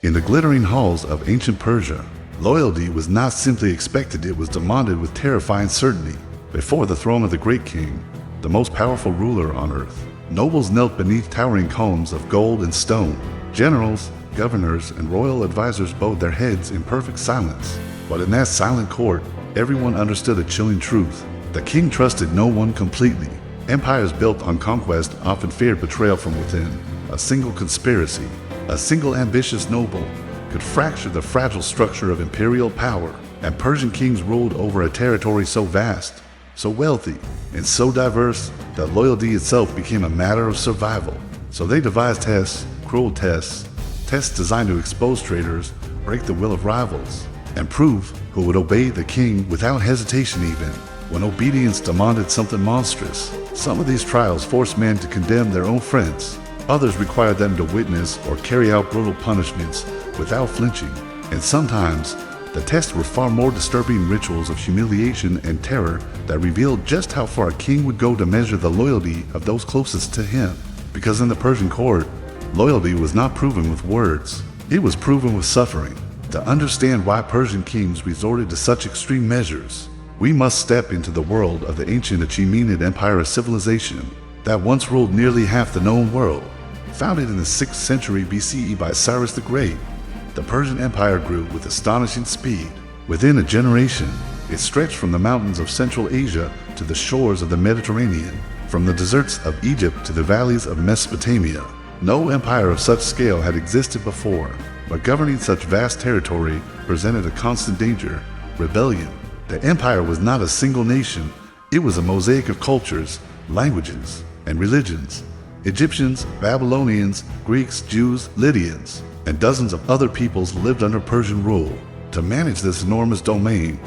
In the glittering halls of ancient Persia, loyalty was not simply expected, it was demanded with terrifying certainty. Before the throne of the great king, the most powerful ruler on earth, nobles knelt beneath towering columns of gold and stone. Generals, governors, and royal advisors bowed their heads in perfect silence. But in that silent court, everyone understood a chilling truth. The king trusted no one completely. Empires built on conquest often feared betrayal from within. A single conspiracy, a single ambitious noble, could fracture the fragile structure of imperial power. And Persian kings ruled over a territory so vast, so wealthy, and so diverse that loyalty itself became a matter of survival. So they devised tests, cruel tests designed to expose traitors, break the will of rivals, and prove who would obey the king without hesitation even when obedience demanded something monstrous. Some of these trials forced men to condemn their own friends. Others required them to witness or carry out brutal punishments without flinching. And sometimes, the tests were far more disturbing rituals of humiliation and terror that revealed just how far a king would go to measure the loyalty of those closest to him. Because in the Persian court, loyalty was not proven with words, it was proven with suffering. To understand why Persian kings resorted to such extreme measures, we must step into the world of the ancient Achaemenid Empire civilization that once ruled nearly half the known world. Founded in the 6th century BCE by Cyrus the Great, the Persian Empire grew with astonishing speed. Within a generation, it stretched from the mountains of Central Asia to the shores of the Mediterranean, from the deserts of Egypt to the valleys of Mesopotamia. No empire of such scale had existed before, but governing such vast territory presented a constant danger: rebellion. The empire was not a single nation, it was a mosaic of cultures, languages, and religions. Egyptians, Babylonians, Greeks, Jews, Lydians, and dozens of other peoples lived under Persian rule. To manage this enormous domain,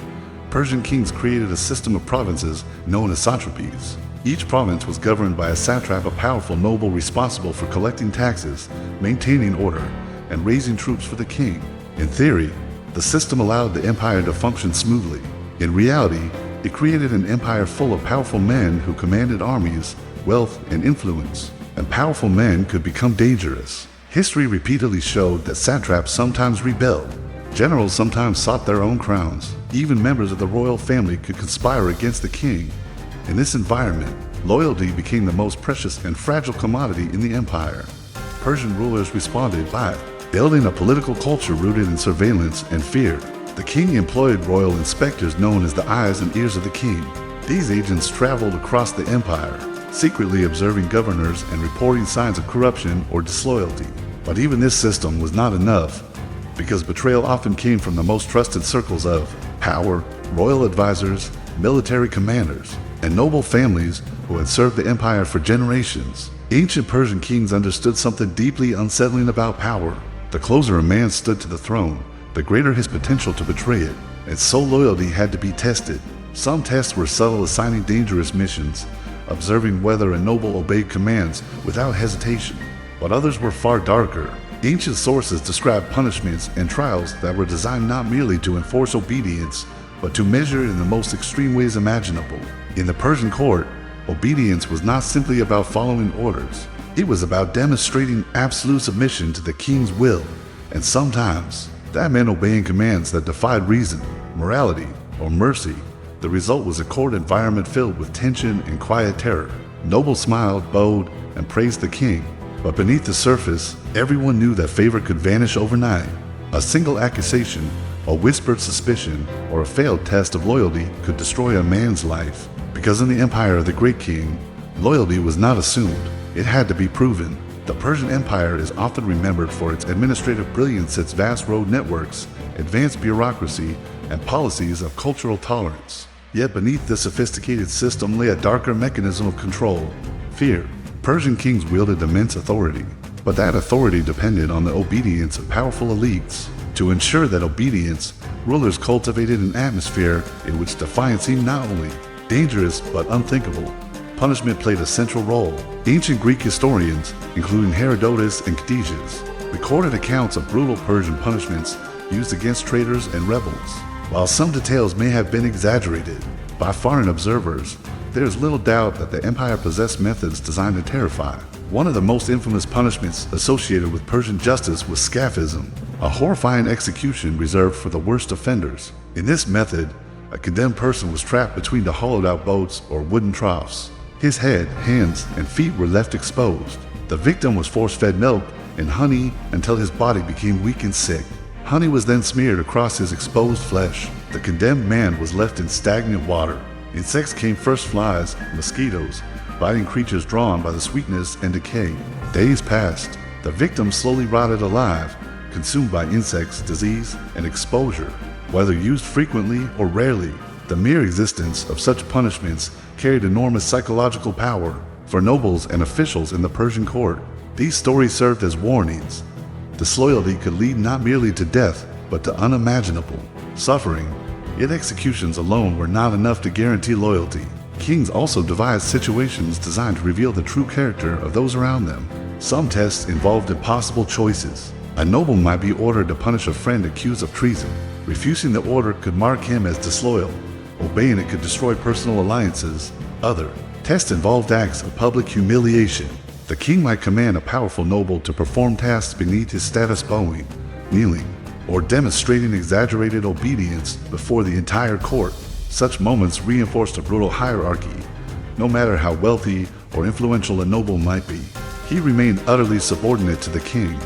Persian kings created a system of provinces known as satrapies. Each province was governed by a satrap, a powerful noble responsible for collecting taxes, maintaining order, and raising troops for the king. In theory, the system allowed the empire to function smoothly. In reality, it created an empire full of powerful men who commanded armies, wealth, and influence. And powerful men could become dangerous. History repeatedly showed that satraps sometimes rebelled. Generals sometimes sought their own crowns. Even members of the royal family could conspire against the king. In this environment, loyalty became the most precious and fragile commodity in the empire. Persian rulers responded by building a political culture rooted in surveillance and fear. The king employed royal inspectors known as the eyes and ears of the king. These agents traveled across the empire, secretly observing governors and reporting signs of corruption or disloyalty. But even this system was not enough, because betrayal often came from the most trusted circles of power: royal advisors, military commanders, and noble families who had served the empire for generations. Ancient Persian kings understood something deeply unsettling about power. The closer a man stood to the throne, the greater his potential to betray it, and so loyalty had to be tested. Some tests were subtle, assigning dangerous missions, observing whether a noble obeyed commands without hesitation. But others were far darker. Ancient sources describe punishments and trials that were designed not merely to enforce obedience, but to measure it in the most extreme ways imaginable. In the Persian court, obedience was not simply about following orders. It was about demonstrating absolute submission to the king's will, and sometimes that meant obeying commands that defied reason, morality, or mercy. The result was a court environment filled with tension and quiet terror. Nobles smiled, bowed, and praised the king, but beneath the surface, everyone knew that favor could vanish overnight. A single accusation, a whispered suspicion, or a failed test of loyalty could destroy a man's life. Because in the empire of the great king, loyalty was not assumed, it had to be proven. The Persian Empire is often remembered for its administrative brilliance, its vast road networks, advanced bureaucracy, and policies of cultural tolerance. Yet beneath this sophisticated system lay a darker mechanism of control: fear. Persian kings wielded immense authority, but that authority depended on the obedience of powerful elites. To ensure that obedience, rulers cultivated an atmosphere in which defiance seemed not only dangerous but unthinkable. Punishment played a central role. Ancient Greek historians, including Herodotus and Ctesias, recorded accounts of brutal Persian punishments used against traitors and rebels. While some details may have been exaggerated by foreign observers, there is little doubt that the empire possessed methods designed to terrify. One of the most infamous punishments associated with Persian justice was scaphism, a horrifying execution reserved for the worst offenders. In this method, a condemned person was trapped between the hollowed-out boats or wooden troughs. His head, hands, and feet were left exposed. The victim was force-fed milk and honey until his body became weak and sick. Honey was then smeared across his exposed flesh. The condemned man was left in stagnant water. Insects came first: flies, mosquitoes, biting creatures drawn by the sweetness and decay. Days passed. The victim slowly rotted alive, consumed by insects, disease, and exposure. Whether used frequently or rarely, the mere existence of such punishments carried enormous psychological power for nobles and officials in the Persian court. These stories served as warnings. Disloyalty could lead not merely to death, but to unimaginable suffering. Yet executions alone were not enough to guarantee loyalty. Kings also devised situations designed to reveal the true character of those around them. Some tests involved impossible choices. A noble might be ordered to punish a friend accused of treason. Refusing the order could mark him as disloyal. Obeying it could destroy personal alliances. Other tests involved acts of public humiliation. The king might command a powerful noble to perform tasks beneath his status, bowing, kneeling, or demonstrating exaggerated obedience before the entire court. Such moments reinforced a brutal hierarchy. No matter how wealthy or influential a noble might be, he remained utterly subordinate to the king.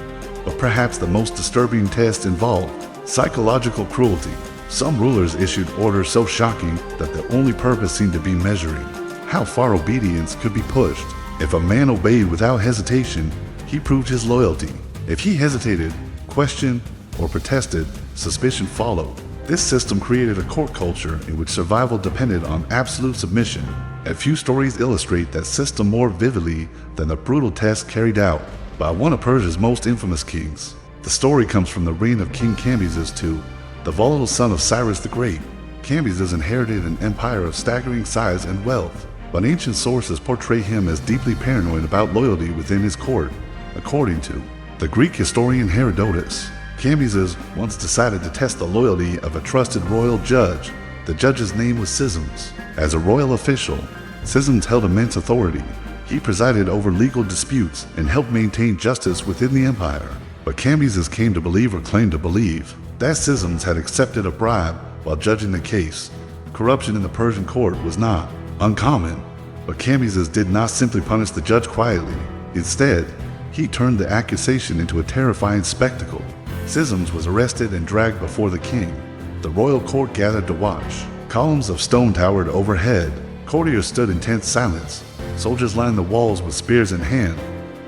But perhaps the most disturbing test involved psychological cruelty. Some rulers issued orders so shocking that their only purpose seemed to be measuring how far obedience could be pushed. If a man obeyed without hesitation, he proved his loyalty. If he hesitated, questioned, or protested, suspicion followed. This system created a court culture in which survival depended on absolute submission. A few stories illustrate that system more vividly than the brutal test carried out by one of Persia's most infamous kings. The story comes from the reign of King Cambyses II, the volatile son of Cyrus the Great. Cambyses inherited an empire of staggering size and wealth, but ancient sources portray him as deeply paranoid about loyalty within his court. According to the Greek historian Herodotus, Cambyses once decided to test the loyalty of a trusted royal judge. The judge's name was Sisms. As a royal official, Sisms held immense authority. He presided over legal disputes and helped maintain justice within the empire. But Cambyses came to believe, or claimed to believe, that Sisms had accepted a bribe while judging the case. Corruption in the Persian court was not uncommon, but Cambyses did not simply punish the judge quietly. Instead, he turned the accusation into a terrifying spectacle. Sisms was arrested and dragged before the king. The royal court gathered to watch. Columns of stone towered overhead. Courtiers stood in tense silence. Soldiers lined the walls with spears in hand.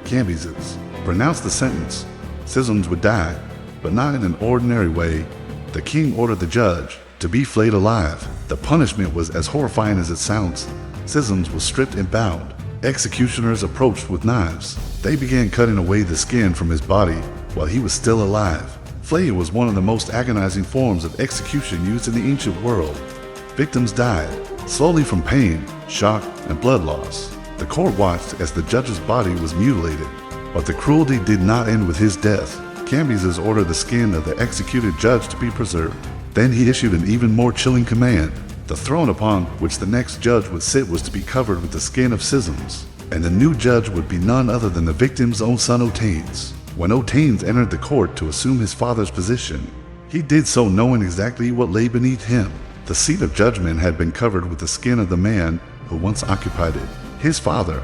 Cambyses pronounced the sentence. Sisms would die, but not in an ordinary way. The king ordered the judge to be flayed alive. The punishment was as horrifying as it sounds. Sisms was stripped and bound. Executioners approached with knives. They began cutting away the skin from his body while he was still alive. Flaying was one of the most agonizing forms of execution used in the ancient world. Victims died, slowly from pain, shock, and blood loss. The court watched as the judge's body was mutilated, but the cruelty did not end with his death. Cambyses ordered the skin of the executed judge to be preserved. Then he issued an even more chilling command. The throne upon which the next judge would sit was to be covered with the skin of Sisms, and the new judge would be none other than the victim's own son Otanes. When Otanes entered the court to assume his father's position, he did so knowing exactly what lay beneath him. The seat of judgment had been covered with the skin of the man who once occupied it, his father.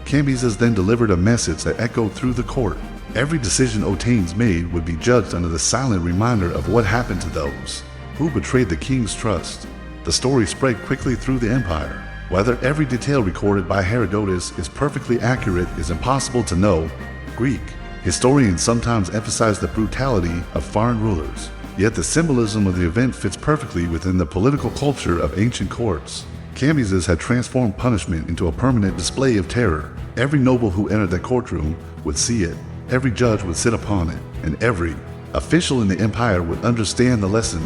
Cambyses then delivered a message that echoed through the court. Every decision Otanes made would be judged under the silent reminder of what happened to those who betrayed the king's trust. The story spread quickly through the empire. Whether every detail recorded by Herodotus is perfectly accurate is impossible to know. Greek historians sometimes emphasize the brutality of foreign rulers, yet the symbolism of the event fits perfectly within the political culture of ancient courts. Cambyses had transformed punishment into a permanent display of terror. Every noble who entered the courtroom would see it, every judge would sit upon it, and every official in the empire would understand the lesson.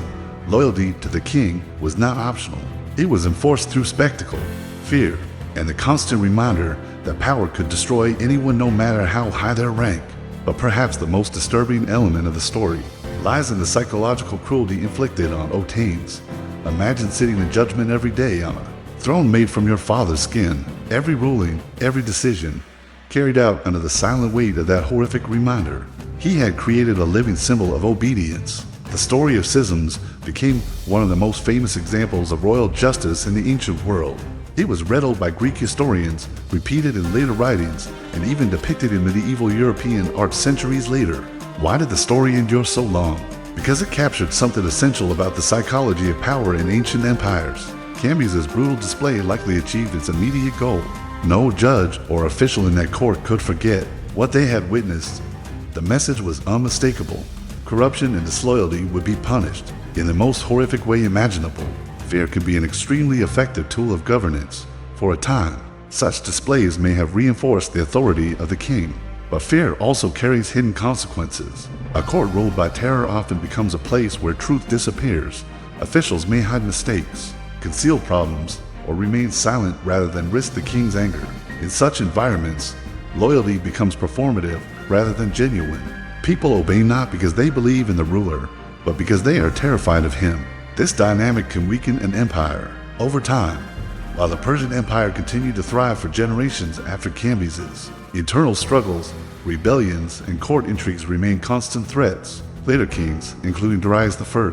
Loyalty to the king was not optional. It was enforced through spectacle, fear, and the constant reminder that power could destroy anyone no matter how high their rank. But perhaps the most disturbing element of the story lies in the psychological cruelty inflicted on Otanes. Imagine sitting in judgment every day on a throne made from your father's skin. Every ruling, every decision, carried out under the silent weight of that horrific reminder. He had created a living symbol of obedience. The story of schisms became one of the most famous examples of royal justice in the ancient world. It was read by Greek historians, repeated in later writings, and even depicted in medieval European art centuries later. Why did the story endure so long? Because it captured something essential about the psychology of power in ancient empires. Camby's brutal display likely achieved its immediate goal. No judge or official in that court could forget what they had witnessed. The message was unmistakable. Corruption and disloyalty would be punished in the most horrific way imaginable. Fear can be an extremely effective tool of governance. For a time, such displays may have reinforced the authority of the king. But fear also carries hidden consequences. A court ruled by terror often becomes a place where truth disappears. Officials may hide mistakes, conceal problems, or remain silent rather than risk the king's anger. In such environments, loyalty becomes performative rather than genuine. People obey not because they believe in the ruler, but because they are terrified of him. This dynamic can weaken an empire. Over time, while the Persian Empire continued to thrive for generations after Cambyses, internal struggles, rebellions, and court intrigues remained constant threats. Later kings, including Darius I,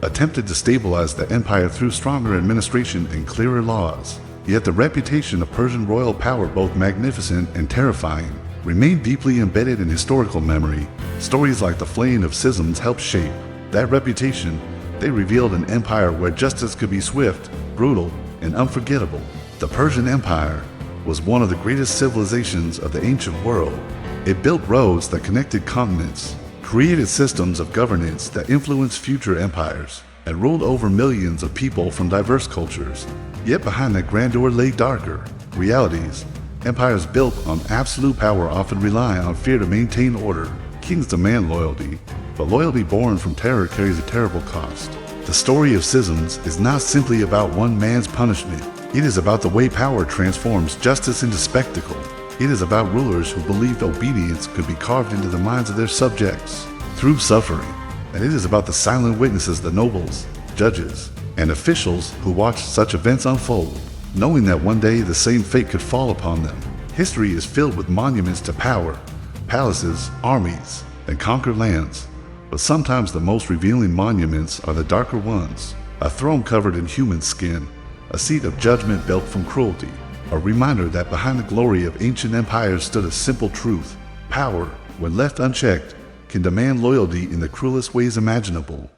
attempted to stabilize the empire through stronger administration and clearer laws. Yet the reputation of Persian royal power, both magnificent and terrifying, remained deeply embedded in historical memory. Stories like the flaying of schisms helped shape that reputation. They revealed an empire where justice could be swift, brutal, and unforgettable. The Persian Empire was one of the greatest civilizations of the ancient world. It built roads that connected continents, created systems of governance that influenced future empires, and ruled over millions of people from diverse cultures. Yet behind that grandeur lay darker realities. Empires built on absolute power often rely on fear to maintain order. Kings demand loyalty, but loyalty born from terror carries a terrible cost. The story of schisms is not simply about one man's punishment. It is about the way power transforms justice into spectacle. It is about rulers who believed obedience could be carved into the minds of their subjects through suffering. And it is about the silent witnesses, the nobles, judges, and officials who watched such events unfold, knowing that one day the same fate could fall upon them. History is filled with monuments to power, palaces, armies, and conquered lands. But sometimes the most revealing monuments are the darker ones. A throne covered in human skin, a seat of judgment built from cruelty, a reminder that behind the glory of ancient empires stood a simple truth. Power, when left unchecked, can demand loyalty in the cruelest ways imaginable.